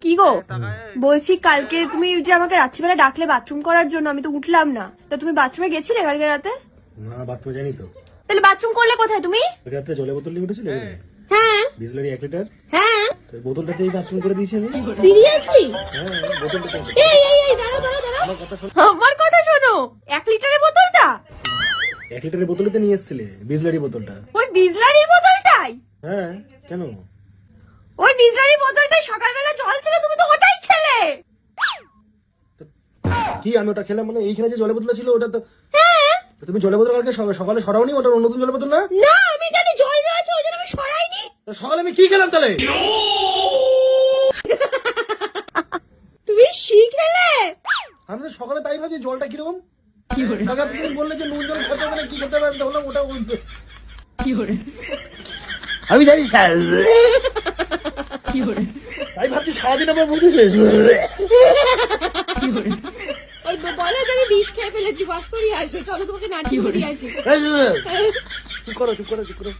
কি গো বলছি কালকে তুমি যে আমাকে রাত্রিবেলা ডাকলে বাথরুম করার জন্য, আমি তো উঠলাম না। তা তুমি বাথরুমে গেছিলে কালকে রাতে? না বাথরুমে জানি তো। তাহলে বাথরুম করলে কোথায় তুমি? রাতে জলের বোতল নিয়ে উঠেছিলে? হ্যাঁ বিসলারি 1 লিটার। হ্যাঁ বোতলটাতেই বাথরুম করে দিয়েছি আমি। সিরিয়াসলি? হ্যাঁ বোতলটা। এই দাঁড়াও দাঁড়াও দাঁড়াও, আমার কথা শোনো। 1 লিটারের বোতলটা? 1 লিটারের বোতলতে নিয়ে এসেছিলে বিসলারি বোতলটা? ওই বিজলারির বোতলটাই? হ্যাঁ কেন? ওই বিজলারির বোতলটাই সকালবেলা জল ছিল, তুমি তো ওটাই খেলে। কি আমি ওটা খেলাম মানে? এইখানে যে জলের বোতল ছিল ওটা তো। হ্যাঁ তো তুমি জলের বোতল কালকে সকালে সরাওনি? ওটা নতুন জলের বোতল না? না, আমি জানি জল রয়েছে, ওই জন্য আমি সরাইনি। তো সকালে আমি কি খেলাম তাহলে? তুমি শিখেলে? আমি তো সকালে তাই ভাবছি জলটা কিরকম। কাকা তুমি বললে যে নুন জল খেতে হবে না, কি খেতে হবে? আমি বললাম ওটা আমি জানি তাই ভাবছি সারাদিন আমার বুঝে ওই বলে যে আমি বিষ খেয়ে ফেলেছি, বাস করিয়ে আসবে। চলো তোমাকে নাটি দিয়ে আসি। চুপ করো চুপ করো চুপ করো।